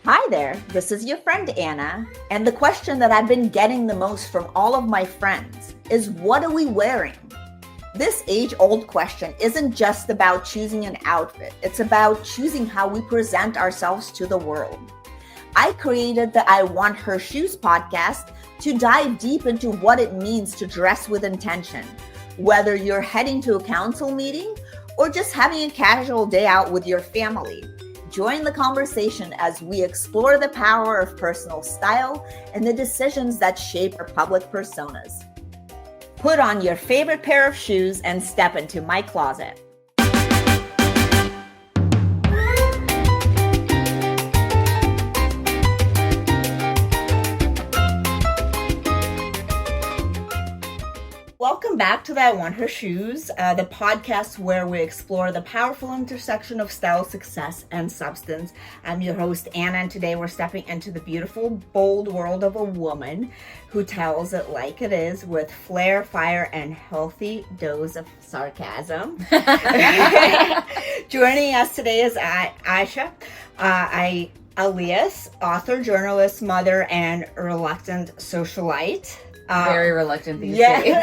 Hi there, this is your friend Anna, and the question that I've been getting the most from all of my friends is, what are we wearing? This age-old question isn't just about choosing an outfit, it's about choosing how we present ourselves to the world. I created the I Want Her Shoes podcast to dive deep into what it means to dress with intention, whether you're heading to a council meeting or just having a casual day out with your family. Join the conversation as we explore the power of personal style and the decisions that shape our public personas. Put on your favorite pair of shoes and step into my closet. Welcome back to the I Want Her Shoes, the podcast where we explore the powerful intersection of style, success, and substance. I'm your host, Anna, and today we're stepping into the beautiful, bold world of a woman who tells it like it is with flair, fire, and healthy dose of sarcasm. Joining us today is Asha Elias, author, journalist, mother, and reluctant socialite. Very reluctant these days.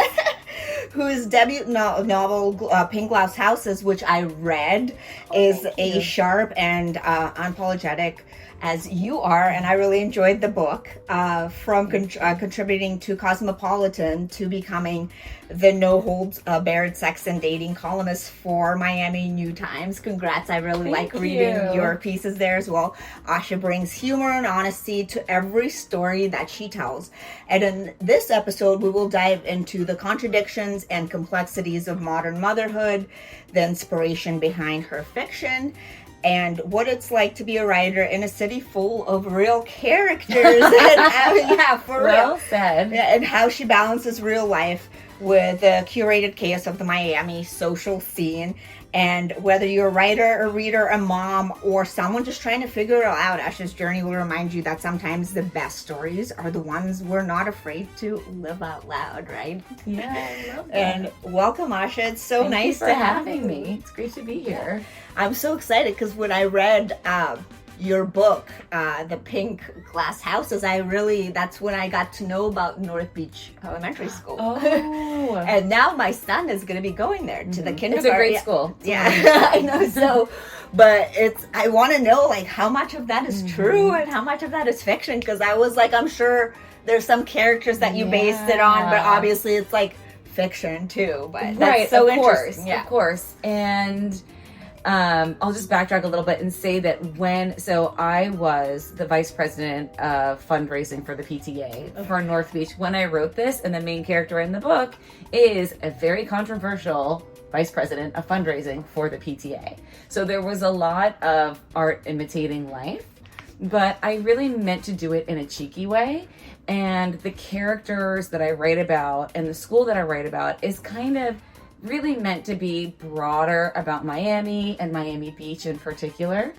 Whose debut novel, Pink Glass Houses, which I read, is a sharp and unapologetic as you are, and I really enjoyed the book. From contributing to Cosmopolitan to becoming the no-holds-barred sex and dating columnist for Miami New Times. Congrats, I really like reading your pieces there as well. Asha brings humor and honesty to every story that she tells. And in this episode, we will dive into the contradictions and complexities of modern motherhood, the inspiration behind her fiction, and what it's like to be a writer in a city full of real characters. Well said. And how she balances real life with the curated chaos of the Miami social scene. And whether you're a writer, a reader, a mom, or someone just trying to figure it out, Asha's journey will remind you that sometimes the best stories are the ones we're not afraid to live out loud, right? Yeah, I love that. And welcome, Asha. It's so Thank nice you for to having me. It's great to be here. I'm so excited because when I read your book, The Pink Glass Houses, that's when I got to know about North Beach Elementary School. Oh. And now my son is going to be going there to the kindergarten. It's a great school. Yeah, I know. So, but I want to know like how much of that is true and how much of that is fiction, because I was like, I'm sure there's some characters that you based it on, but obviously it's like fiction too. But that's so interesting. Yeah, of course. And I'll just backtrack a little bit and say that I was the vice president of fundraising for the PTA for North Beach when I wrote this, and the main character in the book is a very controversial vice president of fundraising for the PTA. So there was a lot of art imitating life, but I really meant to do it in a cheeky way. And the characters that I write about and the school that I write about is kind of really meant to be broader about Miami and Miami Beach in particular,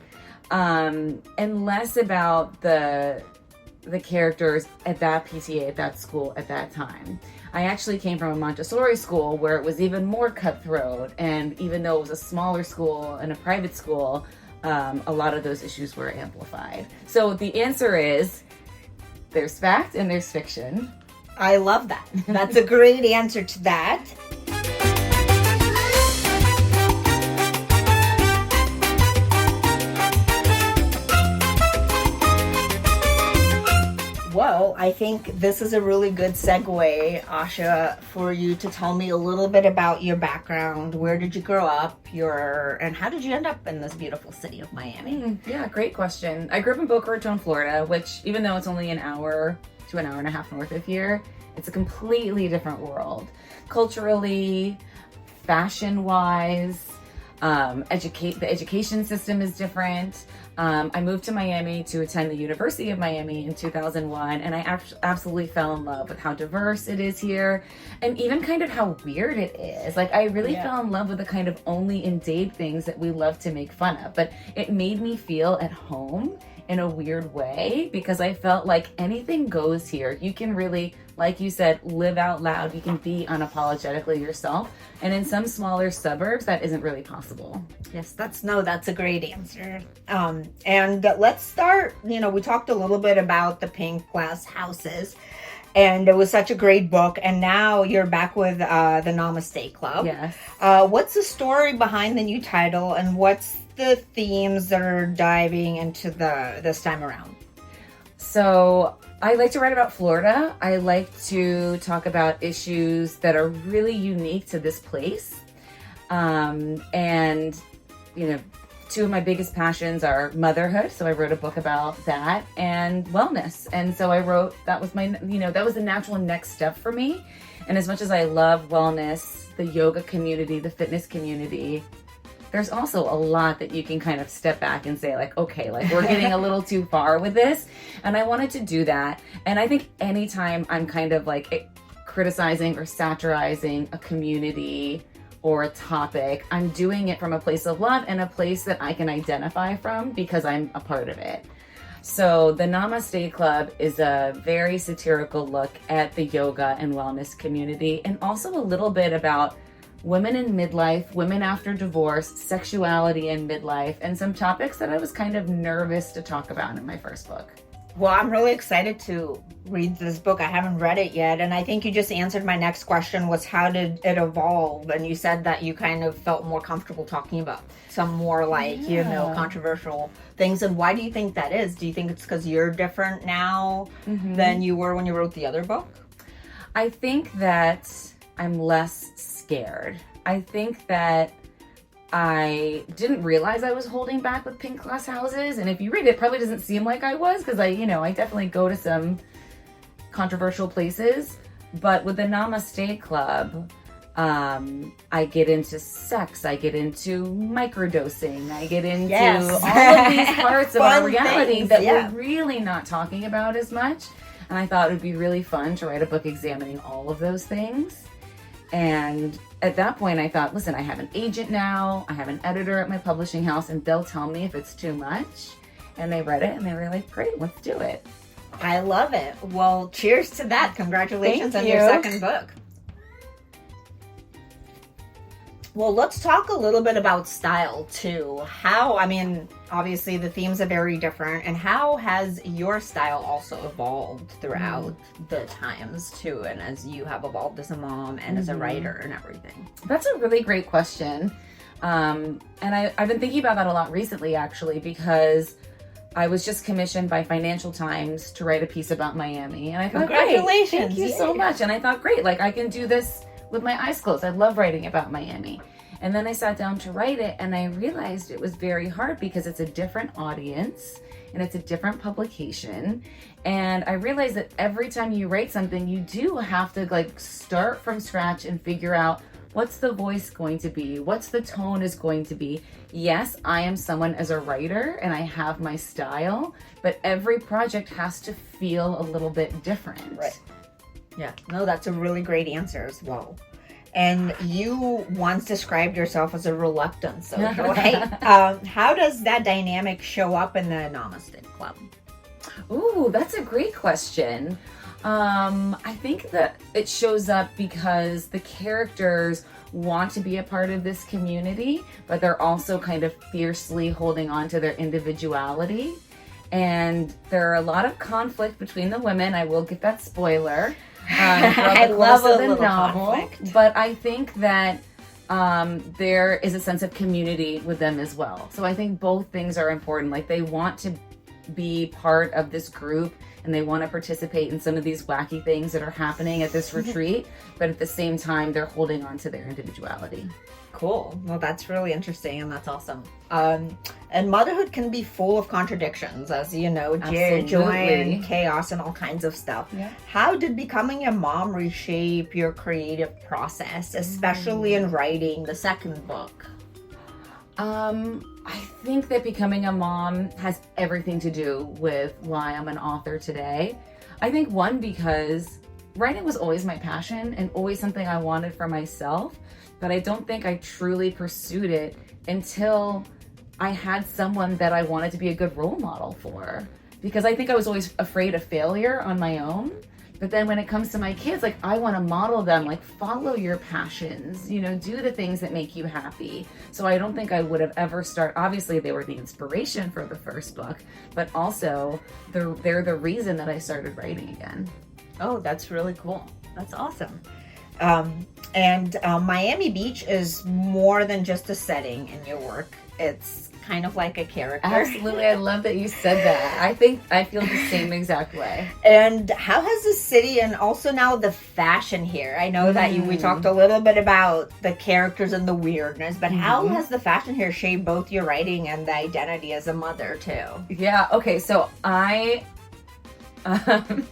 and less about the characters at that PTA, at that school, at that time. I actually came from a Montessori school where it was even more cutthroat, and even though it was a smaller school and a private school, a lot of those issues were amplified. So the answer is, there's fact and there's fiction. I love that. That's a great answer to that. Well, I think this is a really good segue, Asha, for you to tell me a little bit about your background. Where did you grow up? And how did you end up in this beautiful city of Miami? Yeah, great question. I grew up in Boca Raton, Florida, which even though it's only an hour to an hour and a half north of here, it's a completely different world. Culturally, fashion-wise, the education system is different. I moved to Miami to attend the University of Miami in 2001, and I absolutely fell in love with how diverse it is here, and even kind of how weird it is. Like, I really fell in love with the kind of only in date things that we love to make fun of, but it made me feel at home in a weird way, because I felt like anything goes here. You can really like you said, live out loud. You can be unapologetically yourself. And in some smaller suburbs, that isn't really possible. Yes, that's a great answer. And let's start, we talked a little bit about the pink glass houses, and it was such a great book. And now you're back with the Namaste Club. Yes. What's the story behind the new title, and what's the themes that are diving into this time around? So I like to write about Florida. I like to talk about issues that are really unique to this place. And, two of my biggest passions are motherhood. So I wrote a book about that, and wellness. And so that was that was the natural next step for me. And as much as I love wellness, the yoga community, the fitness community, there's also a lot that you can kind of step back and say, like, okay, like we're getting a little too far with this. And I wanted to do that. And I think anytime I'm kind of like criticizing or satirizing a community or a topic, I'm doing it from a place of love and a place that I can identify from because I'm a part of it. So the Namaste Club is a very satirical look at the yoga and wellness community, and also a little bit about women in midlife, women after divorce, sexuality in midlife, and some topics that I was kind of nervous to talk about in my first book. Well, I'm really excited to read this book. I haven't read it yet. And I think you just answered my next question, was how did it evolve? And you said that you kind of felt more comfortable talking about some more controversial things. And why do you think that is? Do you think it's because you're different now than you were when you wrote the other book? I think that I'm less scared. I think that I didn't realize I was holding back with pink glass houses. And if you read it, probably doesn't seem like I was, because I definitely go to some controversial places. But with the Namaste Club, I get into sex, I get into microdosing, I get into all of these parts of our reality that we're really not talking about as much. And I thought it would be really fun to write a book examining all of those things. And at that point, I thought, listen, I have an agent now. I have an editor at my publishing house, and they'll tell me if it's too much. And they read it, and they were like, great, let's do it. I love it. Well, cheers to that. Congratulations on your second book. Well, let's talk a little bit about style, too. Obviously, the themes are very different. And how has your style also evolved throughout the times, too? And as you have evolved as a mom and as a writer and everything? That's a really great question. And I've been thinking about that a lot recently, actually, because I was just commissioned by Financial Times to write a piece about Miami. And I thought, congratulations. Great, thank you so much. And I thought, great, like I can do this with my eyes closed. I love writing about Miami. And then I sat down to write it, and I realized it was very hard because it's a different audience and it's a different publication. And I realized that every time you write something, you do have to start from scratch and figure out what's the voice going to be, what's the tone is going to be. Yes, I am someone as a writer and I have my style, but every project has to feel a little bit different. Right. Yeah, no, that's a really great answer as well. And you once described yourself as a reluctant socialite. How does that dynamic show up in the Namaste Club? Ooh, that's a great question. I think that it shows up because the characters want to be a part of this community, but they're also kind of fiercely holding on to their individuality. And there are a lot of conflict between the women. I will give that spoiler. I love a little novel, conflict. but I think that there is a sense of community with them as well. So I think both things are important. Like, they want to be part of this group and they want to participate in some of these wacky things that are happening at this retreat, but at the same time, they're holding on to their individuality. Cool. Well, that's really interesting and that's awesome. And motherhood can be full of contradictions, as you know, joy and chaos and all kinds of stuff. Yeah. How did becoming a mom reshape your creative process, especially in writing the second book? I think that becoming a mom has everything to do with why I'm an author today. I think one, because writing was always my passion and always something I wanted for myself, but I don't think I truly pursued it until I had someone that I wanted to be a good role model for. Because I think I was always afraid of failure on my own. But then when it comes to my kids, like I want to model them, like follow your passions, you know, do the things that make you happy. So I don't think I would have ever obviously they were the inspiration for the first book, but also they're the reason that I started writing again. Oh, that's really cool. That's awesome. Miami Beach is more than just a setting in your work. It's kind of like a character. Absolutely. I love that you said that. I feel the same exact way. And how has the city and also now the fashion here? I know that we talked a little bit about the characters and the weirdness, but how has the fashion here shaped both your writing and the identity as a mother too? Yeah. Okay. So I do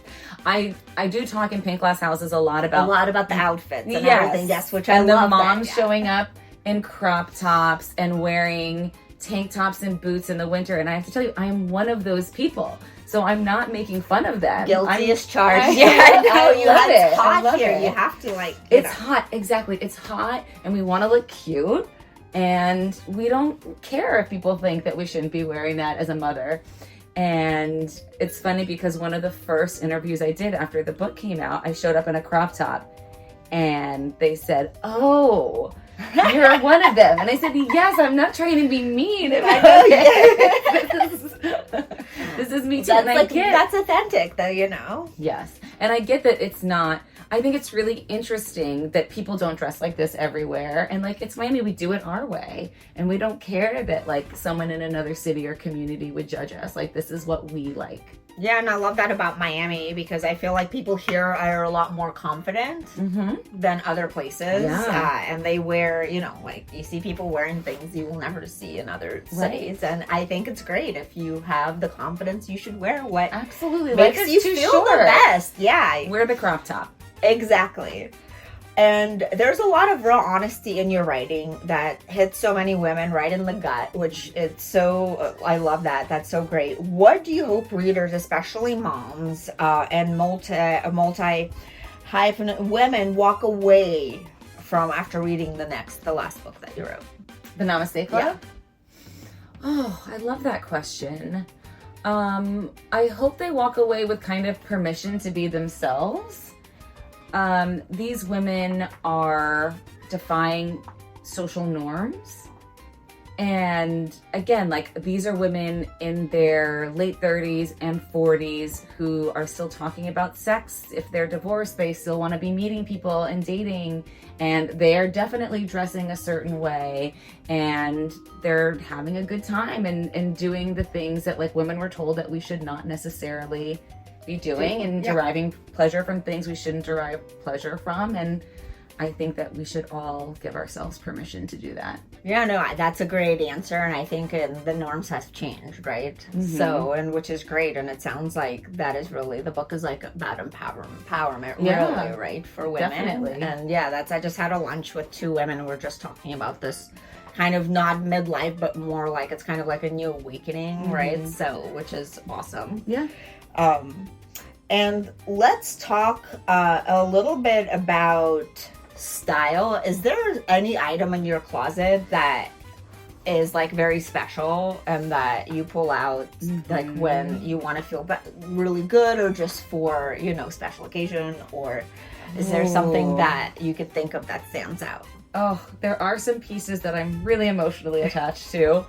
talk in Pink Glass Houses a lot about the outfits and everything. Yes, which I love. And the moms showing up in crop tops and wearing tank tops and boots in the winter. And I have to tell you, I am one of those people. So I'm not making fun of them. Guilty as charged. It's hot here. You have to It's hot. Exactly. It's hot and we want to look cute. And we don't care if people think that we shouldn't be wearing that as a mother. And it's funny because one of the first interviews I did after the book came out, I showed up in a crop top and they said, "Oh, you're one of them." And I said, "Yes, I'm not trying to be mean." And this is me too. That's authentic though, you know? Yes. And I get that it's not, I think it's really interesting that people don't dress like this everywhere. And it's Miami, we do it our way. And we don't care that someone in another city or community would judge us. This is what we like. Yeah, and I love that about Miami because I feel like people here are a lot more confident than other places. Yeah. And they wear, you see people wearing things you will never see in other cities. And I think it's great. If you have the confidence, you should wear what absolutely makes you feel the best. Yeah. Wear the crop top. Exactly. And there's a lot of real honesty in your writing that hits so many women right in the gut, which it's so, I love that. That's so great. What do you hope readers, especially moms and multi-hyphenate women, walk away from after reading the last book that you wrote? The Namaste Club? Yeah. Oh, I love that question. I hope they walk away with kind of permission to be themselves. These women are defying social norms. And again, these are women in their late 30s and 40s who are still talking about sex. If they're divorced, they still want to be meeting people and dating. And they are definitely dressing a certain way. And they're having a good time and doing the things that women were told that we should not necessarily be doing and deriving pleasure from things we shouldn't derive pleasure from. And I think that we should all give ourselves permission to do that. Yeah, no, that's a great answer. And I think the norms have changed, right? So, and which is great. And it sounds like that is really, the book is about empowerment, really, right? For women. Definitely. And I just had a lunch with two women and we're just talking about this kind of not midlife, but more it's kind of like a new awakening, right? So, which is awesome. Yeah. And let's talk a little bit about style. Is there any item in your closet that is very special and that you pull out when you want to feel really good or just for, special occasion? Or is there something that you could think of that stands out? Oh, there are some pieces that I'm really emotionally attached to.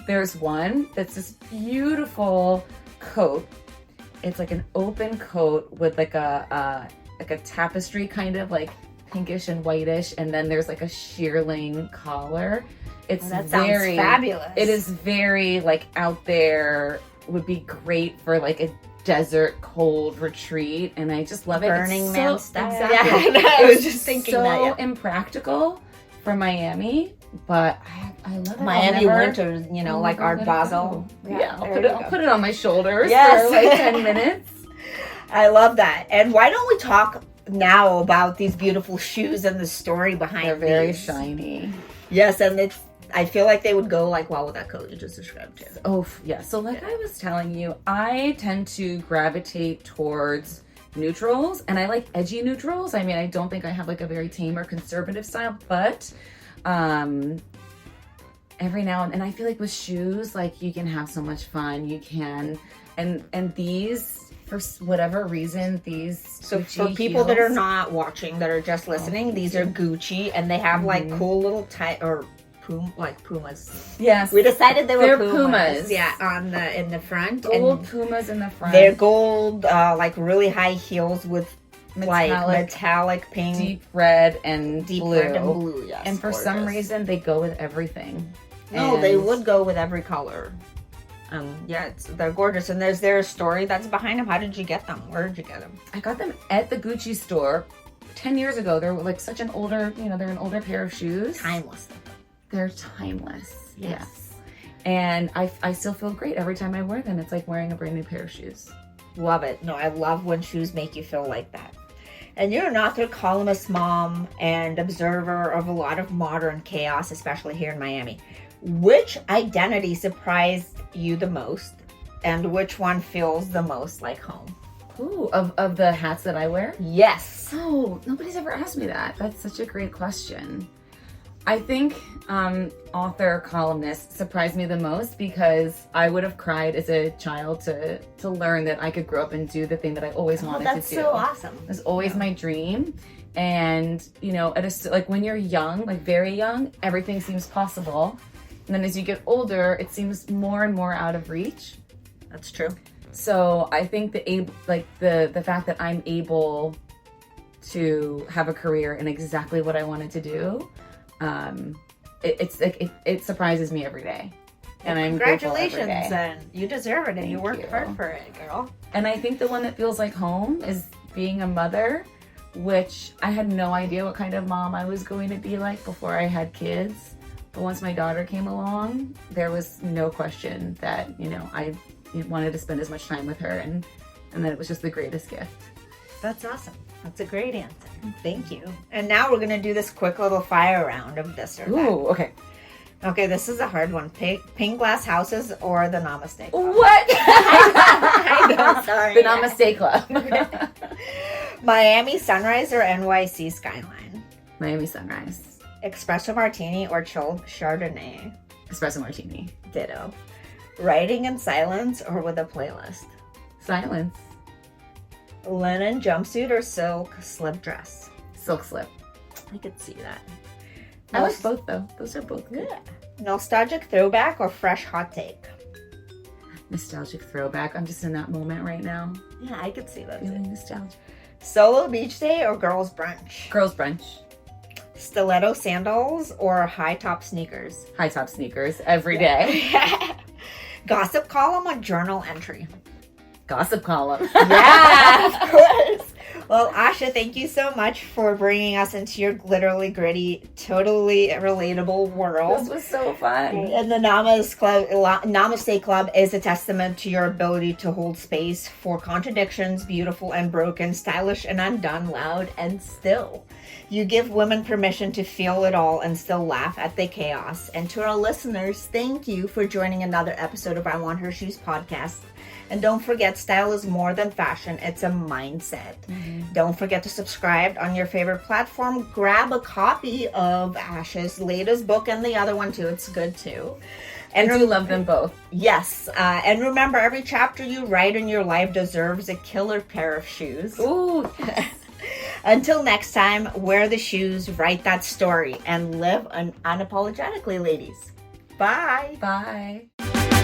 There's one that's this beautiful coat. It's an open coat with a tapestry kind of pinkish and whitish, and then there's a shearling collar. It's that sounds fabulous. It is very out there. Would be great for a desert cold retreat, and I just love it. Burning Man stuff. Exactly. Yeah, I was just thinking so impractical for Miami. But I love it. Miami winters, Art Basel. Yeah, I'll put it on my shoulders for 10 minutes. I love that. And why don't we talk now about these beautiful shoes and the story behind them? They're very shiny. Yes, and I feel like they would go well with that coat you just described too. Oh, yeah. So I was telling you, I tend to gravitate towards neutrals, and I like edgy neutrals. I mean, I don't think I have a very tame or conservative style, but every now and I feel with shoes, you can have so much fun. You can, and these for whatever reason, these So Gucci for people that are heels- not watching, that are just listening, these are Gucci, and they have like cool little Pumas. Yes, We decided they were They're Pumas. Pumas. Yeah, in the front. gold And Pumas in the front. they're gold, like really high heels with like Metallic, metallic pink, deep red and deep blue. red and blue. Yes, And for some gorgeous. reason, they go with everything. No, they And- would go with every color. Yeah, they're gorgeous. And there's their story that's behind them. How did you get them? Where did you get them? I got them at the Gucci store 10 years ago. They're like such an older, they're an older pair of shoes. Timeless. They're timeless. Yes. Yes. And I still feel great every time I wear them. It's like wearing a brand new pair of shoes. Love it. No, I love when shoes make you feel like that. And you're an author, columnist, mom, and observer of a lot of modern chaos, especially here in Miami. Which identity surprised you the most, and which one feels the most like home? Ooh, of the hats that I wear? Yes. Oh, nobody's ever asked me that. That's such a great question. I think author, columnist surprised me the most because I would have cried as a child to learn that I could grow up and do the thing that I always wanted That's to do. so awesome. It was always my dream. And, like when you're young, like very young, everything seems possible. And then as you get older, it seems more and more out of reach. That's true. So I think the fact that I'm able to have a career in exactly what I wanted to do, it surprises me every day. And I'm grateful every Congratulations, day. and you deserve it, and you Thank worked you. hard for it, girl. And I think the one that feels like home is being a mother, which I had no idea what kind of mom I was going to be like before I had kids. But once my daughter came along, there was no question that, I wanted to spend as much time with her, and that it was just the greatest gift. That's awesome. That's a great answer. Thank you. And now we're going to do this quick little fire round of this or that. Ooh, okay. Okay, this is a hard one. Pink glass houses or the Namaste Club? What? I know, sorry. The Namaste Club. Miami sunrise or NYC skyline? Miami sunrise. Espresso martini or chilled Chardonnay? Espresso martini. Ditto. Writing in silence or with a playlist? Silence. Linen jumpsuit or silk slip dress? Silk slip. I could see that. I like both though. Those are both good. Yeah. Nostalgic throwback or fresh hot take? Nostalgic throwback. I'm just in that moment right now. Yeah, I could see that. Feeling nostalgic. Solo beach day or girls brunch? Girls brunch. Stiletto sandals or high top sneakers? High top sneakers every day. Gossip column or journal entry? Gossip column. Yeah, of course. Well, Asha, thank you so much for bringing us into your glitterly gritty, totally relatable world. This was so fun. And the Namaste Club is a testament to your ability to hold space for contradictions, beautiful and broken, stylish and undone, loud and still. You give women permission to feel it all and still laugh at the chaos. And to our listeners, thank you for joining another episode of I Want Her Shoes podcast. And don't forget, style is more than fashion. It's a mindset. Mm-hmm. Don't forget to subscribe on your favorite platform. Grab a copy of Asha's latest book and the other one too. It's good too. And I do love them both. Yes. And remember, every chapter you write in your life deserves a killer pair of shoes. Ooh. Until next time, wear the shoes, write that story, and live unapologetically, ladies. Bye. Bye.